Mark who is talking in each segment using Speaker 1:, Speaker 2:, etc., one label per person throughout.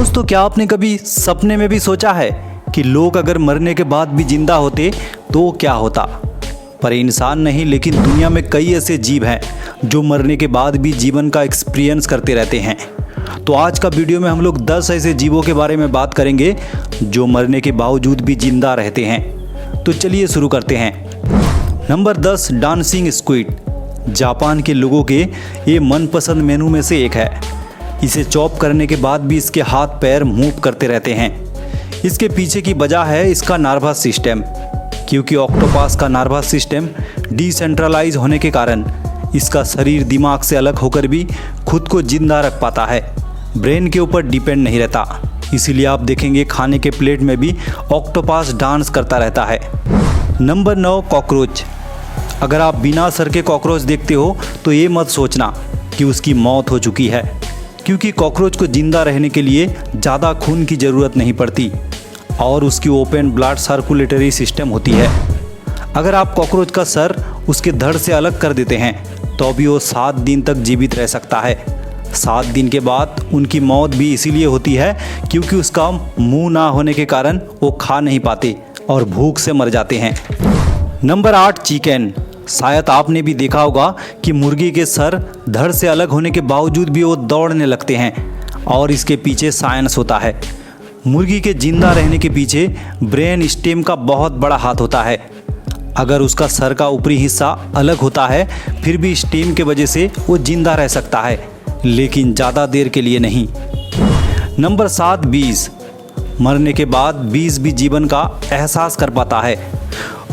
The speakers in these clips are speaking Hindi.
Speaker 1: दोस्तों, क्या आपने कभी सपने में भी सोचा है कि लोग अगर मरने के बाद भी जिंदा होते तो क्या होता? पर इंसान नहीं, लेकिन दुनिया में कई ऐसे जीव हैं जो मरने के बाद भी जीवन का एक्सपीरियंस करते रहते हैं। तो आज का वीडियो में हम लोग 10 ऐसे जीवों के बारे में बात करेंगे जो मरने के बावजूद भी जिंदा रहते हैं। तो चलिए शुरू करते हैं। Number 10, dancing squid. जापान के लोगों के ये मनपसंद मेनू में से एक है। इसे चॉप करने के बाद भी इसके हाथ पैर मूव करते रहते हैं। इसके पीछे की वजह है इसका नर्वस सिस्टम, क्योंकि ऑक्टोपस का नर्वस सिस्टम डिसेंट्रलाइज होने के कारण इसका शरीर दिमाग से अलग होकर भी खुद को जिंदा रख पाता है, ब्रेन के ऊपर डिपेंड नहीं रहता। इसीलिए आप देखेंगे खाने के प्लेट में भी ऑक्टोपस डांस करता रहता है। Number 9, cockroach. अगर आप बिना सर के कॉकरोच देखते हो तो ये मत सोचना कि उसकी मौत हो चुकी है, क्योंकि कॉकरोच को जिंदा रहने के लिए ज़्यादा खून की ज़रूरत नहीं पड़ती और उसकी ओपन ब्लड सर्कुलेटरी सिस्टम होती है। अगर आप कॉकरोच का सर उसके धड़ से अलग कर देते हैं तो भी वो 7 दिन तक जीवित रह सकता है। 7 दिन के बाद उनकी मौत भी इसीलिए होती है क्योंकि उसका मुंह ना होने के कारण वो खा नहीं पाते और भूख से मर जाते हैं। Number 8, chicken. शायद आपने भी देखा होगा कि मुर्गी के सर धड़ से अलग होने के बावजूद भी वो दौड़ने लगते हैं और इसके पीछे साइंस होता है। मुर्गी के जिंदा रहने के पीछे ब्रेन स्टेम का बहुत बड़ा हाथ होता है। अगर उसका सर का ऊपरी हिस्सा अलग होता है फिर भी स्टेम के वजह से वो जिंदा रह सकता है, लेकिन ज़्यादा देर के लिए नहीं। नंबर 7, बीज। मरने के बाद बीज भी जीवन का एहसास कर पाता है।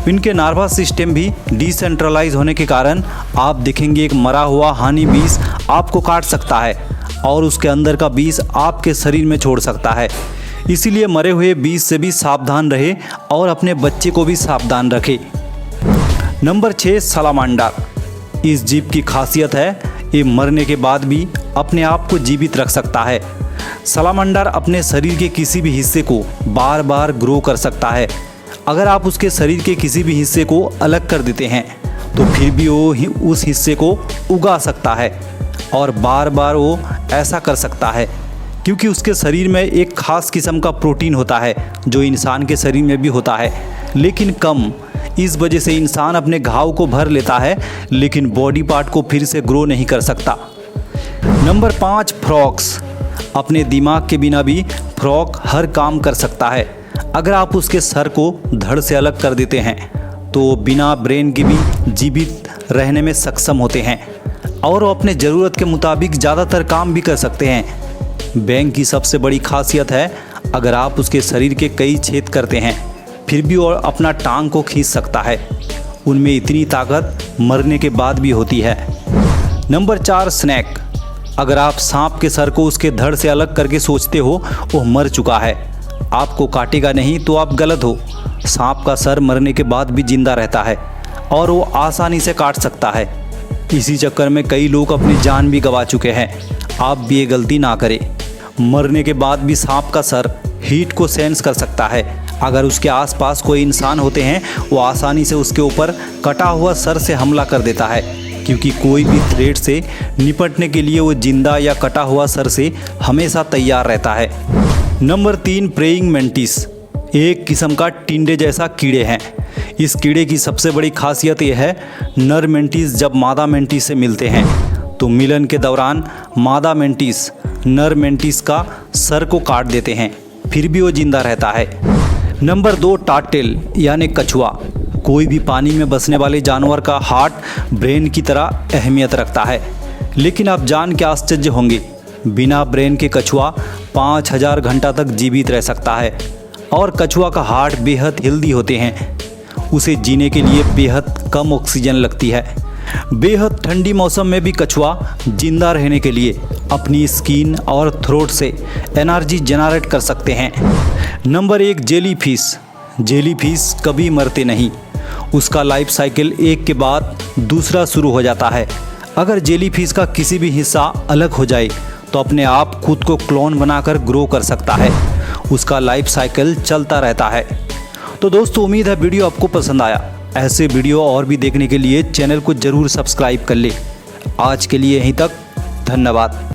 Speaker 1: इनके नर्वस सिस्टम भी डिसेंट्रलाइज होने के कारण आप देखेंगे एक मरा हुआ हनी बीज आपको काट सकता है और उसके अंदर का बीज आपके शरीर में छोड़ सकता है। इसीलिए मरे हुए बीज से भी सावधान रहे और अपने बच्चे को भी सावधान रखे। नंबर 6, सलामांडर। इस जीव की खासियत है ये मरने के बाद भी अपने आप को जीवित रख सकता है। सलामांडर अपने शरीर के किसी भी हिस्से को बार बार ग्रो कर सकता है। अगर आप उसके शरीर के किसी भी हिस्से को अलग कर देते हैं तो फिर भी वो उस हिस्से को उगा सकता है और बार बार वो ऐसा कर सकता है क्योंकि उसके शरीर में एक खास किस्म का प्रोटीन होता है जो इंसान के शरीर में भी होता है, लेकिन कम। इस वजह से इंसान अपने घाव को भर लेता है लेकिन बॉडी पार्ट को फिर से ग्रो नहीं कर सकता। Number 5, frogs. अपने दिमाग के बिना भी फ्रॉग हर काम कर सकता है। अगर आप उसके सर को धड़ से अलग कर देते हैं तो बिना ब्रेन के भी जीवित रहने में सक्षम होते हैं और वो अपने ज़रूरत के मुताबिक ज़्यादातर काम भी कर सकते हैं। बैंग की सबसे बड़ी खासियत है अगर आप उसके शरीर के कई छेद करते हैं फिर भी वो अपना टांग को खींच सकता है। उनमें इतनी ताकत मरने के बाद भी होती है। Number 4, snake. अगर आप सांप के सर को उसके धड़ से अलग करके सोचते हो वो मर चुका है, आपको काटेगा नहीं, तो आप गलत हो। सांप का सर मरने के बाद भी जिंदा रहता है और वो आसानी से काट सकता है। इसी चक्कर में कई लोग अपनी जान भी गंवा चुके हैं। आप भी ये गलती ना करें। मरने के बाद भी सांप का सर हीट को सेंस कर सकता है। अगर उसके आसपास कोई इंसान होते हैं वो आसानी से उसके ऊपर कटा हुआ सर से हमला कर देता है, क्योंकि कोई भी थ्रेट से निपटने के लिए वो जिंदा या कटा हुआ सर से हमेशा तैयार रहता है। Number 3, praying mantis. एक किस्म का टिंडे जैसा कीड़े हैं। इस कीड़े की सबसे बड़ी खासियत यह है नर मेंटिस जब मादा मेंटिस से मिलते हैं तो मिलन के दौरान मादा मेंटिस नर मेंटिस का सर को काट देते हैं, फिर भी वो जिंदा रहता है। नंबर 2, टार्टल यानी कछुआ। कोई भी पानी में बसने वाले जानवर का हार्ट ब्रेन की तरह अहमियत रखता है, लेकिन आप जान के आश्चर्य होंगे बिना ब्रेन के कछुआ 5000 घंटा तक जीवित रह सकता है और कछुआ का हार्ट बेहद हेल्दी होते हैं। उसे जीने के लिए बेहद कम ऑक्सीजन लगती है। बेहद ठंडी मौसम में भी कछुआ जिंदा रहने के लिए अपनी स्किन और थ्रोट से एनर्जी जनरेट कर सकते हैं। Number 1, jellyfish. जेलीफिश कभी मरते नहीं। उसका लाइफ साइकिल एक के बाद दूसरा शुरू हो जाता है। अगर जेलीफिश का किसी भी हिस्सा अलग हो जाए तो अपने आप खुद को क्लोन बनाकर ग्रो कर सकता है। उसका लाइफ साइकिल चलता रहता है। तो दोस्तों, उम्मीद है वीडियो आपको पसंद आया। ऐसे वीडियो और भी देखने के लिए चैनल को ज़रूर सब्सक्राइब कर ले। आज के लिए यहीं तक, धन्यवाद।